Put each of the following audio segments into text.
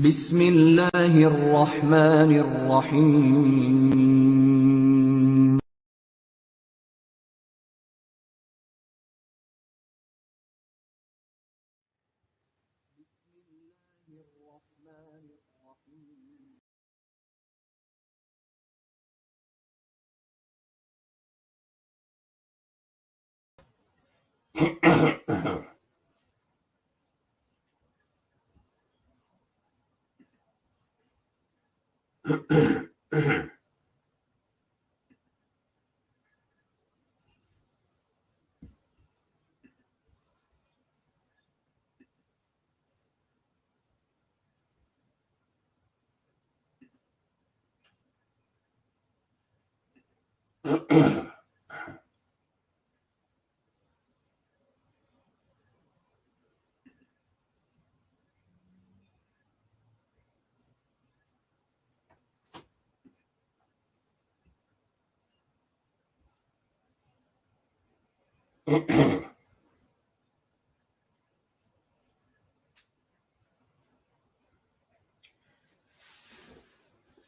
بسم الله الرحمن الرحيم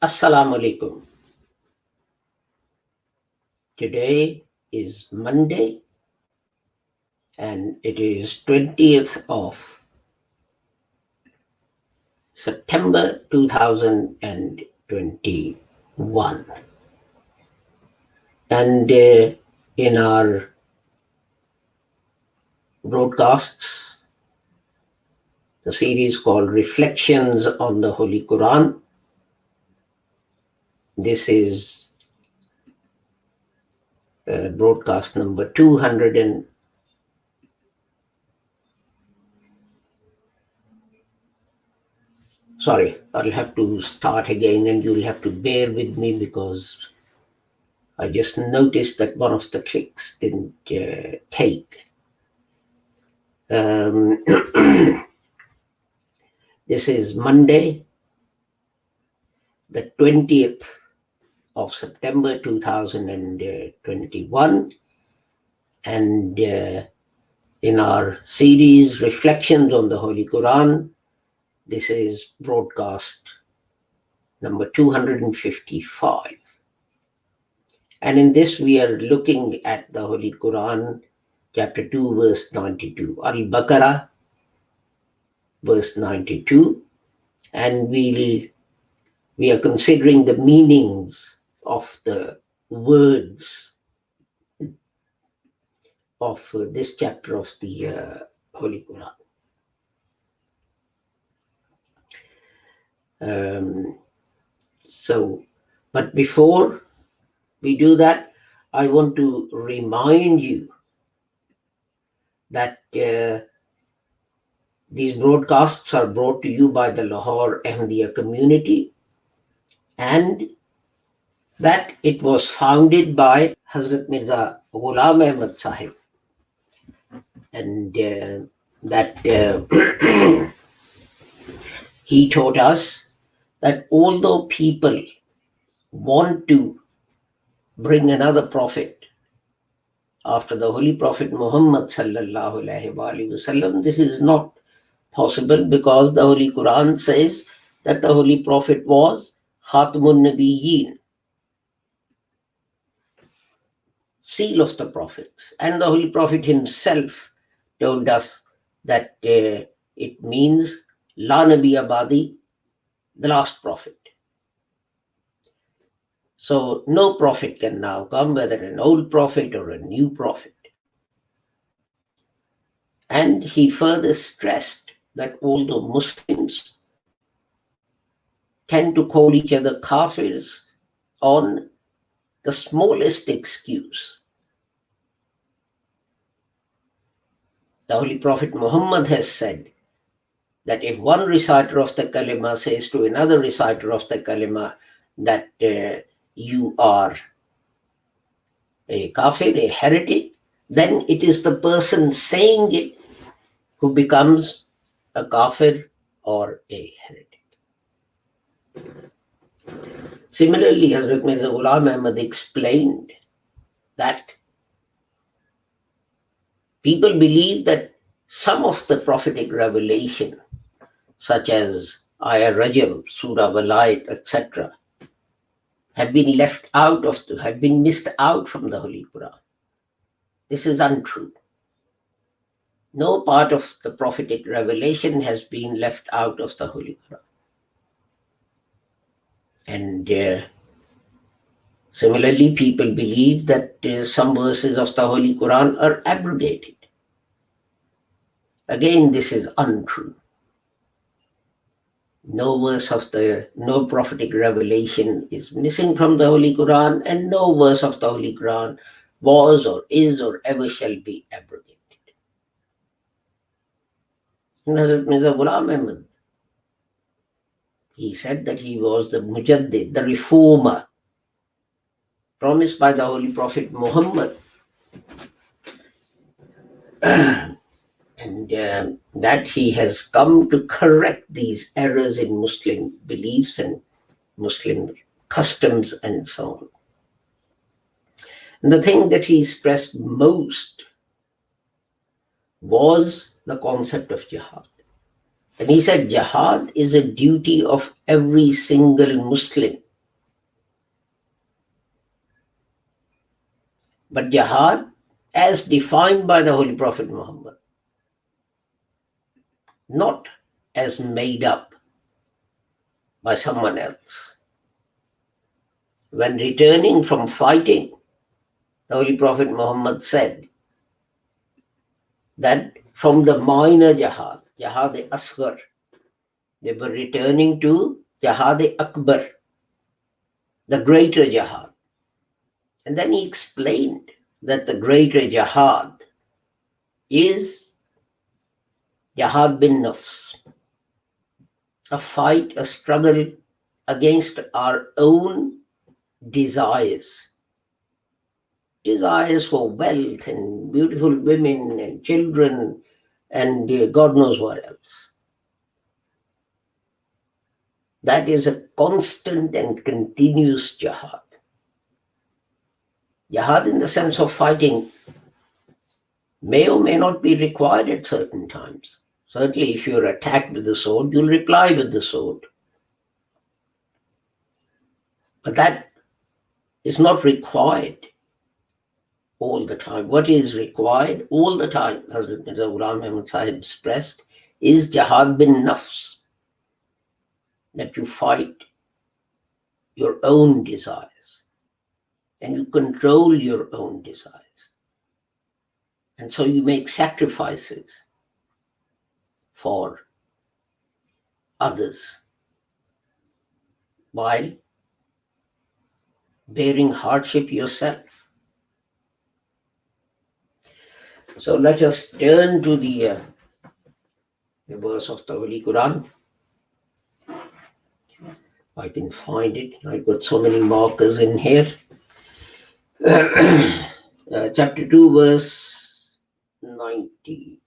Assalamu alaikum. Today is Monday and it is 20th of September 2021. And in our broadcasts, the series called Reflections on the Holy Quran, this is broadcast number 200 and sorry, I'll have to start again and you'll have to bear with me because I just noticed that one of the clicks didn't take. This is Monday, the 20th of September 2021, and in our series Reflections on the Holy Quran, this is broadcast number 255. And in this we are looking at the Holy Quran, chapter 2, verse 92, Al-Baqarah, verse 92, and we are considering the meanings of the words of this chapter of the Holy Quran. But before we do that, I want to remind you that these broadcasts are brought to you by the Lahore Ahmadiyya community, and that it was founded by Hazrat Mirza Ghulam Ahmad Sahib, and that he taught us that although people want to bring another prophet after the Holy Prophet Muhammad sallallahu alaihi wasallam, this is not possible because the Holy Quran says that the Holy Prophet was Khatamun Nabiyyin, seal of the prophets, and the Holy Prophet himself told us that it means La Nabi Abadi, the last prophet. So no prophet can now come, whether an old prophet or a new prophet. And he further stressed that although Muslims tend to call each other kafirs on the smallest excuse, the Holy Prophet Muhammad has said that if one reciter of the kalima says to another reciter of the kalima that you are a kafir, a heretic, then it is the person saying it who becomes a kafir or a heretic. Similarly, Hazrat Mirza Ghulam Ahmad explained that people believe that some of the prophetic revelation, such as Ayah Rajam, Surah Walayat, etc., have been missed out from the Holy Quran. This is untrue. No part of the prophetic revelation has been left out of the Holy Quran. And similarly, people believe that some verses of the Holy Quran are abrogated. Again, this is untrue. No prophetic revelation is missing from the Holy Quran, and no verse of the Holy Quran was or is or ever shall be abrogated. And Hazrat Mirza Ghulam Ahmad, he said that he was the Mujaddid, the reformer, promised by the Holy Prophet Muhammad. And that he has come to correct these errors in Muslim beliefs and Muslim customs and so on. And the thing that he stressed most was the concept of jihad. And he said jihad is a duty of every single Muslim. But jihad, as defined by the Holy Prophet Muhammad, not as made up by someone else. When returning from fighting, the Holy Prophet Muhammad said that from the minor jihad, Jihad-e-Asghar, they were returning to Jihad-e-Akbar, the greater jihad. And then he explained that the greater jihad is jihad bin nafs, a fight, a struggle against our own desires for wealth and beautiful women and children and God knows what else. That is a constant and continuous jihad. Jihad in the sense of fighting may or may not be required at certain times. Certainly, if you're attacked with the sword, you'll reply with the sword. But that is not required all the time. What is required all the time, as Mirza Ghulam Ahmad Sahib expressed, is jihad bin nafs, that you fight your own desires and you control your own desires. And so you make sacrifices for others while bearing hardship yourself. So let us turn to the verse of the Holy Quran. I can find it. I've got so many markers in here. Chapter 2, verse 92.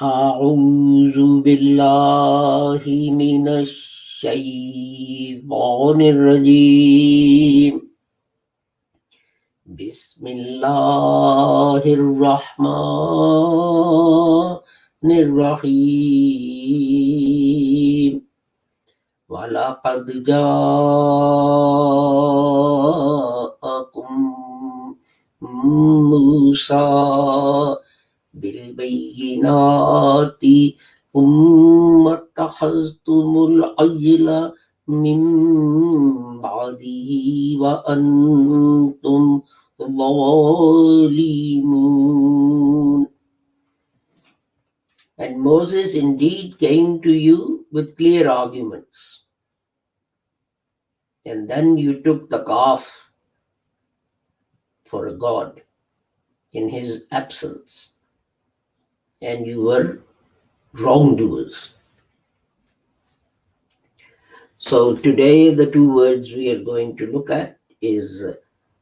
أعوذ بالله من الشيطان الرجيم بسم الله الرحمن الرحيم وَلَقَدْ جَاءَكُم مُوسَى بِالْبَيِّنَاتِ ثُمَّ اتَّخَذْتُمُ الْعِجْلَ مِن بَعْدِهِ وَأَنْتُمْ ظَالِمُونَ. And Moses indeed came to you with clear arguments. And then you took the calf for a god in his absence. And you were wrongdoers. So today the two words we are going to look at is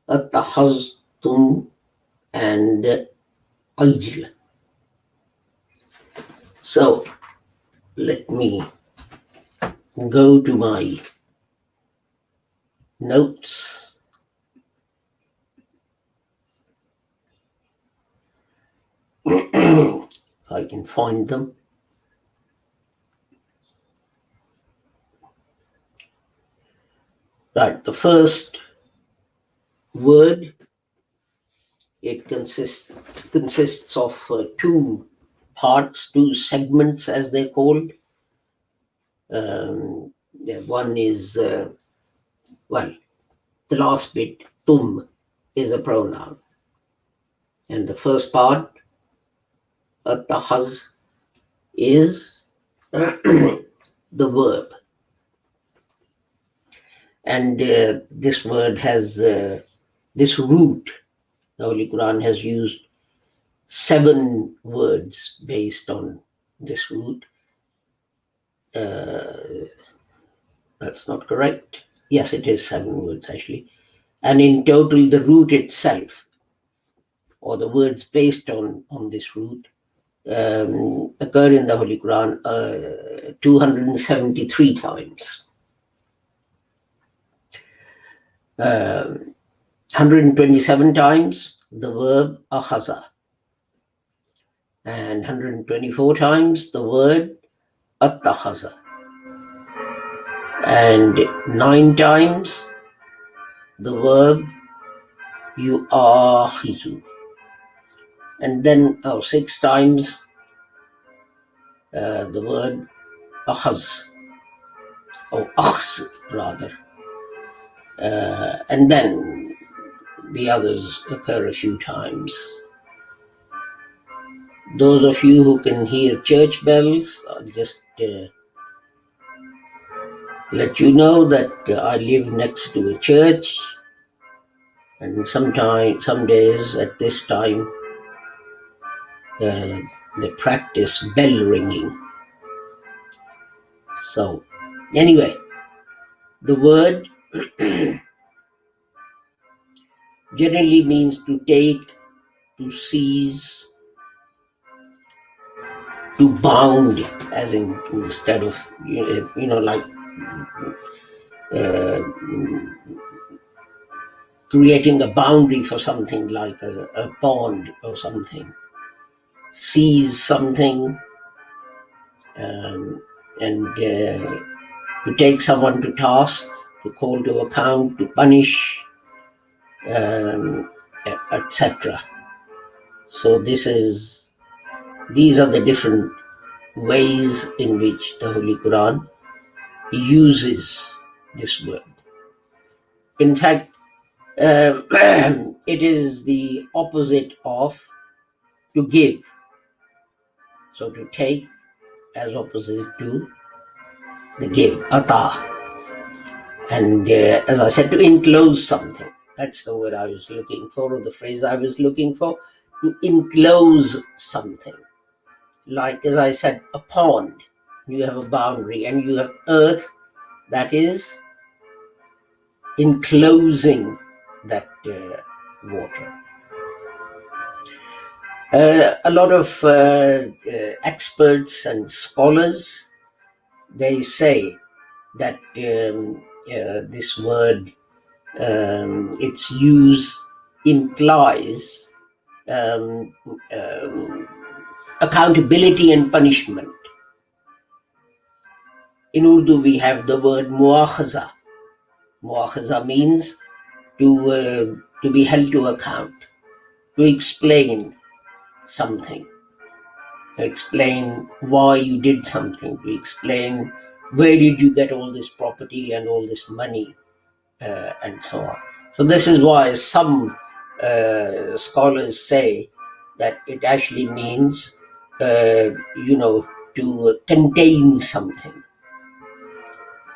at-takhaztum and ajl. So let me go to my notes. I can find them. Right, the first word, it consists of two parts, two segments as they're called. One is, well, the last bit, tum, is a pronoun. And the first part, atakhaz, is the verb. And this word has this root. The Holy Quran has used 7 words based on this root. That's not correct. Yes, it is 7 words actually. And in total, the root itself, or the words based on this root, occur in the Holy Quran 273 times. 127 times the verb akhaza, and 124 times the word attakhaza, and 9 times the verb yu'akhizu, and then 6 times the word akhaz, or akhs rather, and then the others occur a few times. Those of you who can hear church bells, I'll just let you know that I live next to a church, and some days at this time they practice bell ringing. So anyway, the word generally means to take, to seize, to bound, as in instead of like creating a boundary for something like a pond or something. Seize something, and to take someone to task, to call to account, to punish, etc. So these are the different ways in which the Holy Quran uses this word. In fact, it is the opposite of to give. So to take as opposite to the give, ata. And as I said, to enclose something. That's the word I was looking for, or the phrase I was looking for. To enclose something. Like, as I said, a pond. You have a boundary, and you have earth that is enclosing that water. A lot of experts and scholars, they say that this word, its use implies accountability and punishment. In Urdu, we have the word muakhaza. Muakhaza means to be held to account, to explain something, to explain why you did something, to explain where did you get all this property and all this money, and so on. So this is why some scholars say that it actually means, to contain something.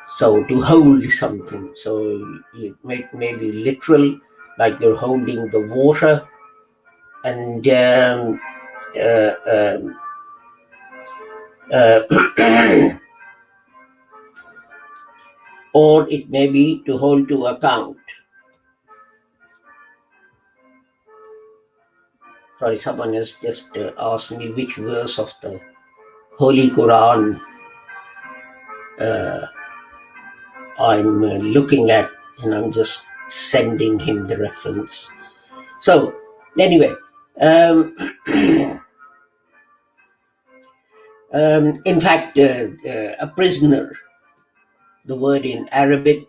So to hold something. So it may be literal, like you're holding the water, and or it may be to hold to account. Sorry, someone has just asked me which verse of the Holy Quran I'm looking at, and I'm just sending him the reference. So anyway, In fact, a prisoner, the word in Arabic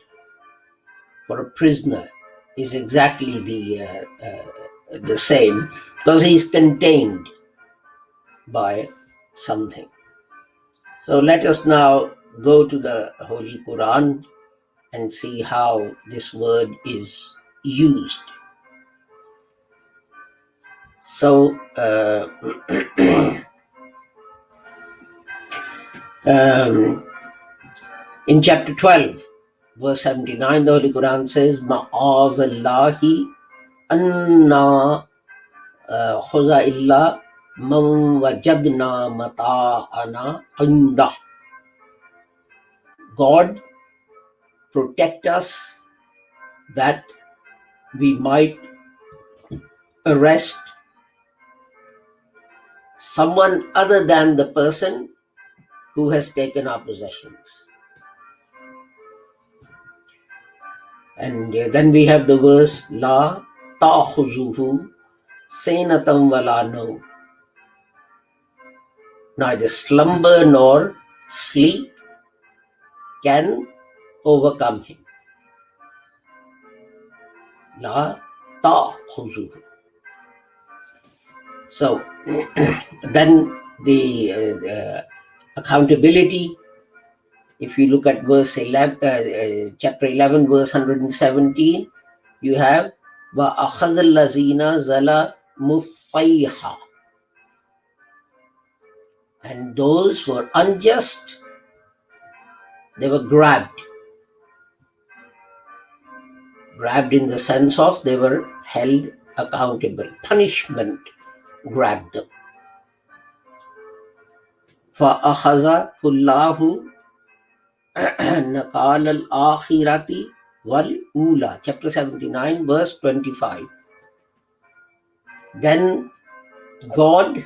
for a prisoner is exactly the same, because he's contained by something. So let us now go to the Holy Quran and see how this word is used. So in chapter 12, verse 79, the Holy Quran says, Ma'azallahi anna khuza illa man wajadna mata'ana indah. God protect us that we might arrest someone other than the person who has taken our possessions. And then we have the verse, La ta'khuzuhu sinatam wala nawm. Neither slumber nor sleep can overcome him. La ta'khuzuhu. So then the accountability, if you look at verse 11, chapter 11, verse 117, you have وَأَخَذَ الَّذِينَ ظَلَمُوا الصَّيْحَةَ. And those who were unjust, they were grabbed. Grabbed in the sense of they were held accountable. Punishment grabbed them. فَأَخَذَهُ اللَّهُ نَكَالَ الْآخِرَةِ وَالْأُولَى. Chapter 79, verse 25. Then God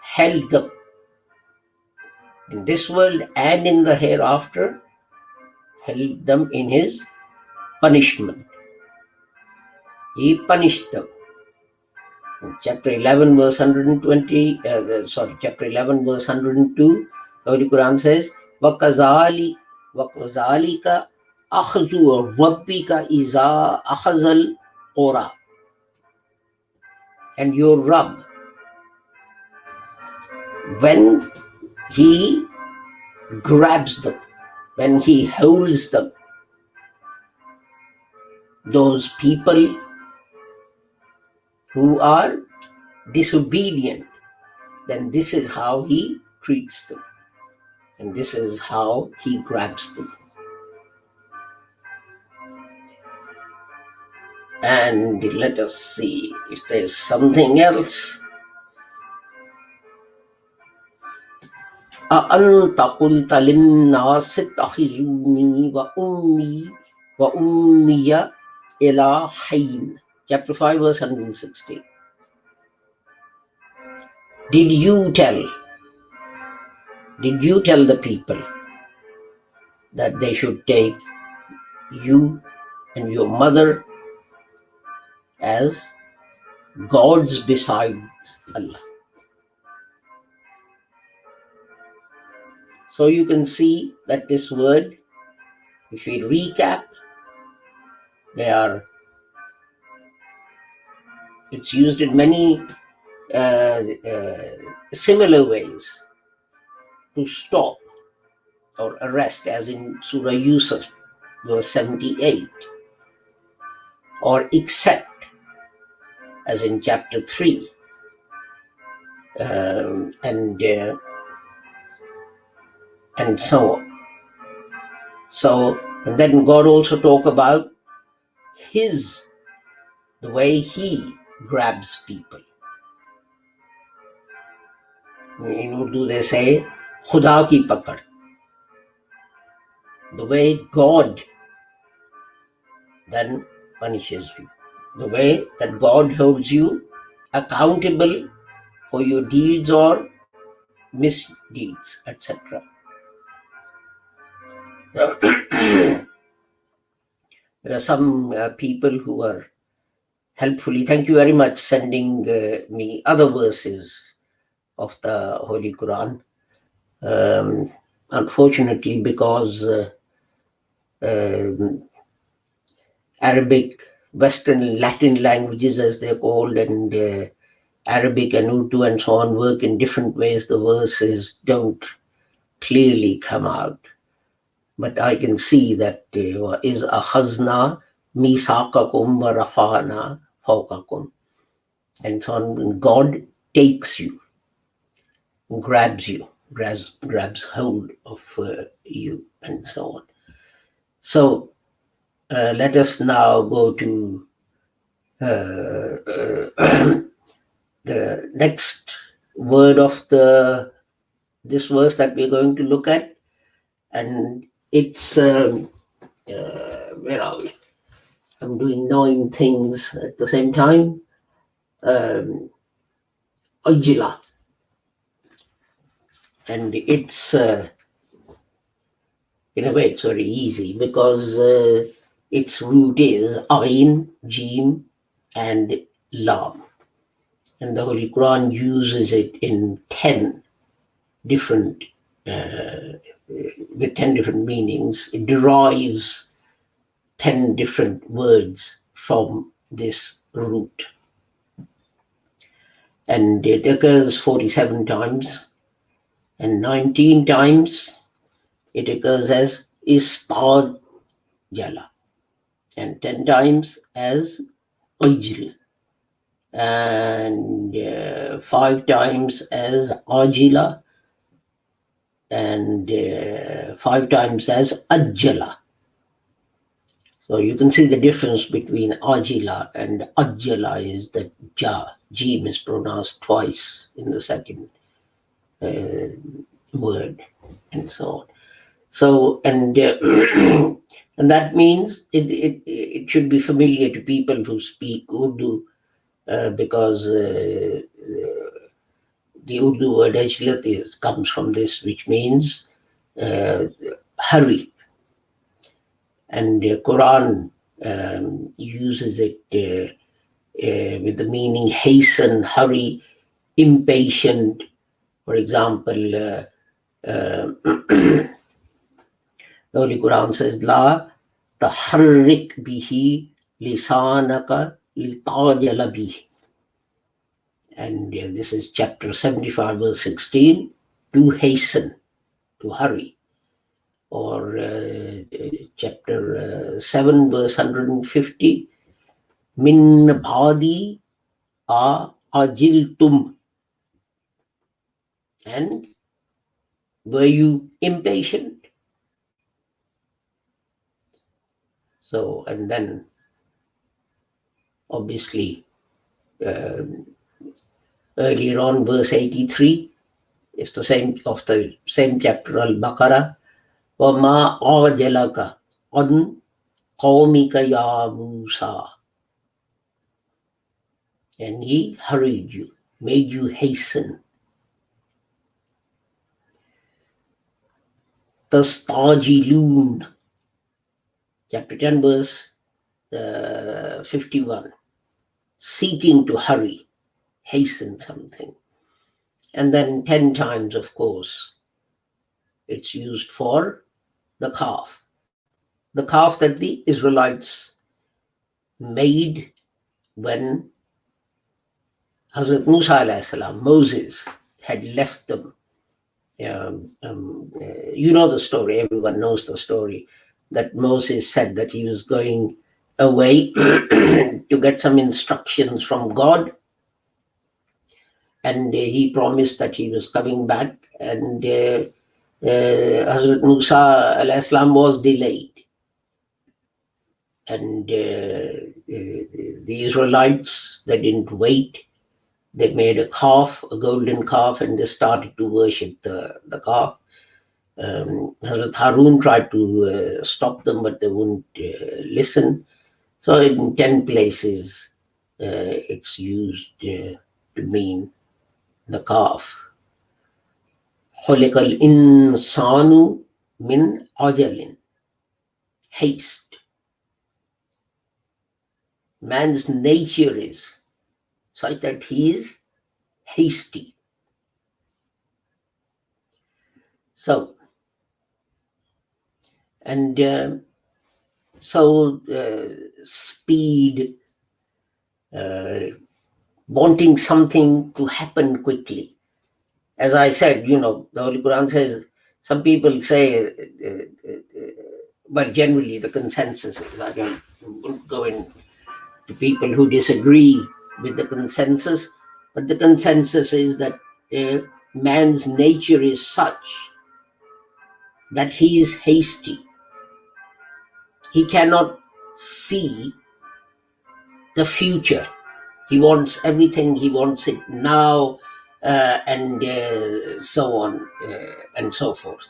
held them in this world and in the hereafter, held them in his punishment. He punished them. In chapter 11, verse 120, chapter 11, verse 102, the Holy Quran says, وَكَذَلِكَ أَخْذُ رَبِّكَ إِذَا أَخَذَ الْقُرَى. And your Rabb, when he grabs them, when he holds them, those people who are disobedient, then this is how he treats them. And this is how he grabs them. And let us see if there's something else. أَأَنْتَ قُلْتَ لِلنَّاسِ اتَّخِذُونِي وَأُمِّيَ إِلَٰهَيْنِ. Chapter 5, verse 160. Did you tell the people that they should take you and your mother as gods besides Allah? So you can see that this word, if we recap, it's used in many similar ways to stop or arrest, as in Surah Yusuf, verse 78, or accept, as in chapter 3, and so on. So, and then God also talk about the way he grabs people. In Urdu they say, Khuda ki pakad. The way God then punishes you. The way that God holds you accountable for your deeds or misdeeds, etc. There are some people who are helpfully, thank you very much, sending me other verses of the Holy Quran. Unfortunately, because um, Arabic, Western Latin languages, as they're called, and Arabic and Urdu and so on work in different ways. The verses don't clearly come out. But I can see that is akhazna misaqakum wa rafa'na fawqakum, and so on. God takes you, grabs you, grabs hold of you, and so on. So let us now go to the next word of this verse that we're going to look at, and it's where are we? I'm doing 9 things at the same time. Ajila, and it's in a way it's very easy because its root is Ain, Jim, and Lam, and the Holy Quran uses it in 10 different with 10 different meanings. It derives 10 different words from this root, and it occurs 47 times, and 19 times it occurs as Istajala, and 10 times as Ujl, and 5 times as Ajila, and 5 times as Ajala. So you can see the difference between Ajila and Ajala is that Jim is pronounced twice in the second word, and so on. So, and and that means it should be familiar to people who speak Urdu, because the Urdu word ajlat comes from this, which means hurry. And the Quran uses it with the meaning hasten, hurry, impatient. For example, the Holy Quran says, La taharrik bihi lisanaka litajala bihi. And this is chapter 75, verse 16, to hasten, to hurry. Or chapter 7, verse 150, Min badi ajiltum. And were you impatient? So, and then obviously earlier on, verse 83, it's the same of the same chapter, Al-Baqarah, وَمَا أَعْجَلَكَ عَنْ قَوْمِكَ يَا مُوسَى. And he hurried you, made you hasten. Tastajilun, chapter 10, verse 51, seeking to hurry, hasten something. And then 10 times, of course, it's used for the calf that the Israelites made when Hazrat Musa alayhi salam, Moses, had left them. You know the story, everyone knows the story, that Moses said that he was going away to get some instructions from God, and he promised that he was coming back, and Hazrat Musa alayhi salam was delayed. And the Israelites, they didn't wait. They made a calf, a golden calf, and they started to worship the calf. Hazrat Harun tried to stop them, but they wouldn't listen. So in 10 places, it's used to mean the calf. خُلِقَ الْإِنسَانُ مِنْ عَجَلٍ, haste. Man's nature is such that he is hasty. So, and so speed, wanting something to happen quickly. As I said, the Holy Quran says, some people say, well, generally the consensus is, I won't go into people who disagree with the consensus, but the consensus is that man's nature is such that he is hasty. He cannot see the future. He wants everything, he wants it now, and so on and so forth.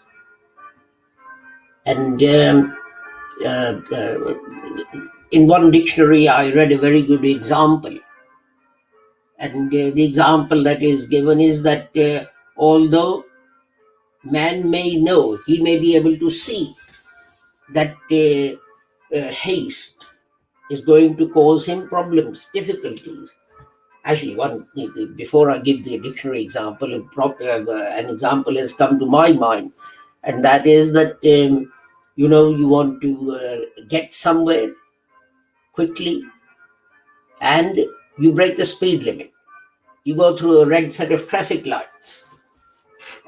And in one dictionary, I read a very good example. And the example that is given is that although man may know, he may be able to see that haste is going to cause him problems, difficulties. Actually, before I give the dictionary example, an example has come to my mind, and that is that you want to get somewhere quickly, and you break the speed limit. You go through a red set of traffic lights,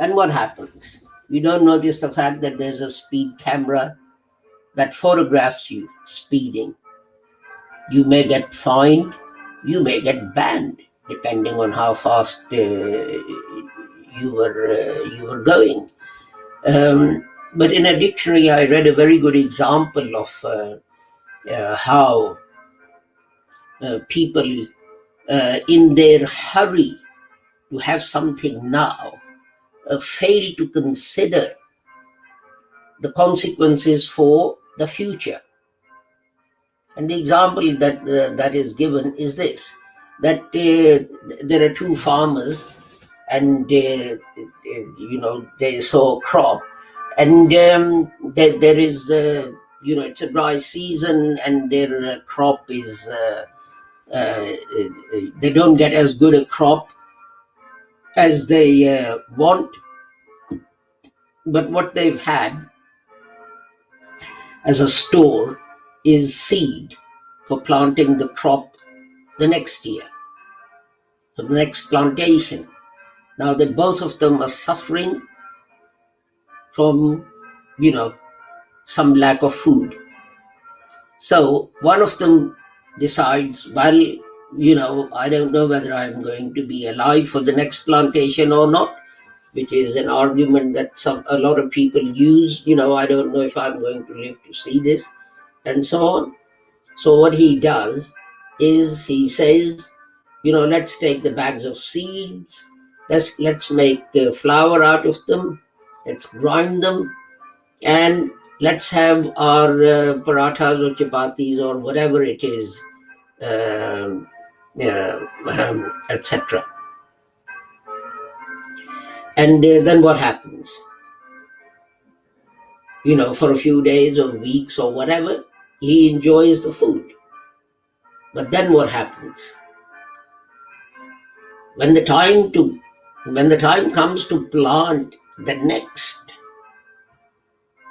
and what happens? You don't notice the fact that there's a speed camera that photographs you speeding. You may get fined, you may get banned, depending on how fast you were going. But in a dictionary, I read a very good example of how people, in their hurry to have something now, fail to consider the consequences for the future. And the example that is given is this, that there are two farmers, and they sow a crop, and there is it's a dry season, and their crop is they don't get as good a crop as they want, but what they've had as a store is seed for planting the crop the next year, for the next plantation. Now that both of them are suffering from, some lack of food. So one of them decides, well, I don't know whether I'm going to be alive for the next plantation or not, which is an argument that a lot of people use. I don't know if I'm going to live to see this, and so on. So what he does is he says, let's take the bags of seeds, let's make flour out of them, let's grind them, and let's have our parathas or chapatis or whatever it is, etc. And then what happens? For a few days or weeks or whatever, he enjoys the food. But then what happens? When the time comes to plant the next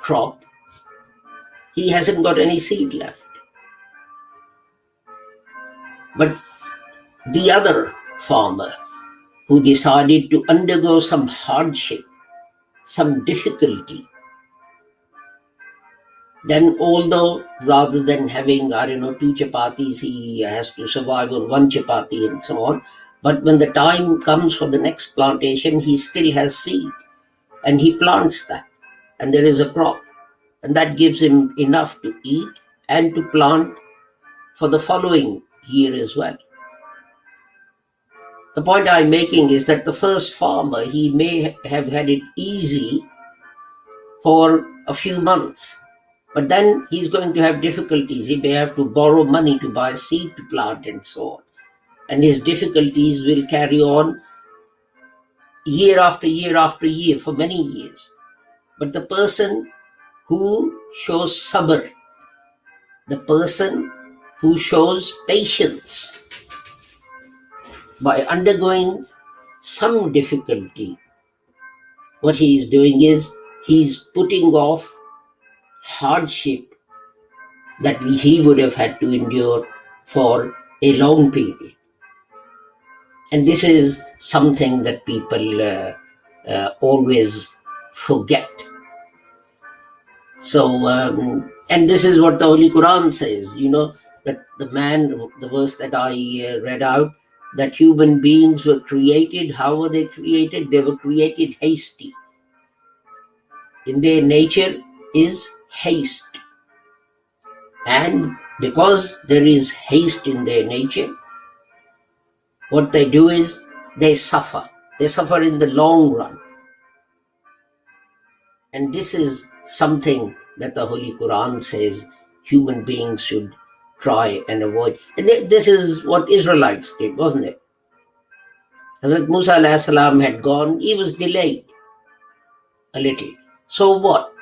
crop, he hasn't got any seed left. But the other farmer, who decided to undergo some hardship, some difficulty, then although rather than having, 2 chapatis, he has to survive on 1 chapati and so on, but when the time comes for the next plantation, he still has seed, and he plants that, and there is a crop, and that gives him enough to eat and to plant for the following year as well. The point I'm making is that the first farmer, he may have had it easy for a few months, but then he's going to have difficulties. He may have to borrow money to buy seed to plant and so on. And his difficulties will carry on year after year after year for many years. But the person who shows sabr, the person who shows patience by undergoing some difficulty, what he is doing is he's putting off hardship that he would have had to endure for a long period. And this is something that people always forget. So, and this is what the Holy Quran says, that the verse that I read out, that human beings were created. How were they created? They were created hasty. In their nature is haste. And because there is haste in their nature, what they do is they suffer. They suffer in the long run. And this is something that the Holy Quran says human beings should try and avoid. And this is what Israelites did, wasn't it? Hazrat Musa alayhi salam had gone, he was delayed a little. So what?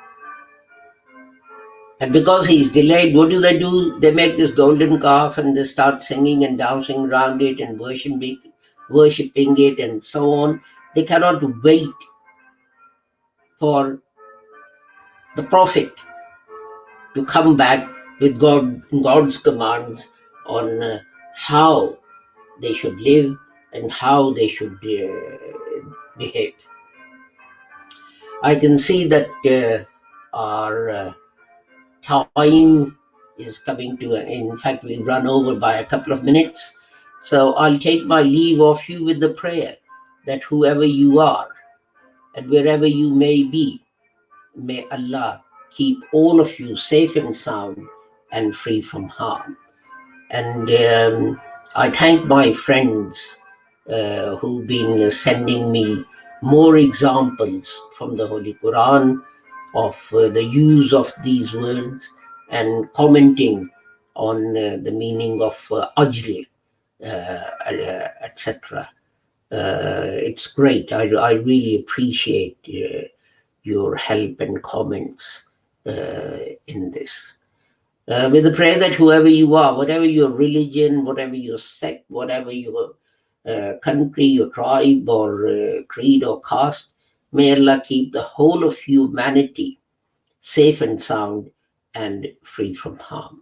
And because he's delayed, what do? They make this golden calf and they start singing and dancing around it and worshipping it and so on. They cannot wait for the prophet to come back with God's commands on how they should live and how they should behave. I can see that our time is coming to an end. In fact, we run over by a couple of minutes. So I'll take my leave of you with the prayer that whoever you are and wherever you may be, may Allah keep all of you safe and sound and free from harm. And I thank my friends who've been sending me more examples from the Holy Quran of the use of these words and commenting on the meaning of ajl, etc. It's great. I really appreciate your help and comments in this. With the prayer that whoever you are, whatever your religion, whatever your sect, whatever your country, your tribe, or creed or caste, may Allah keep the whole of humanity safe and sound and free from harm.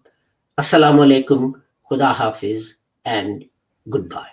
Assalamu alaikum, Khuda Hafiz, and goodbye.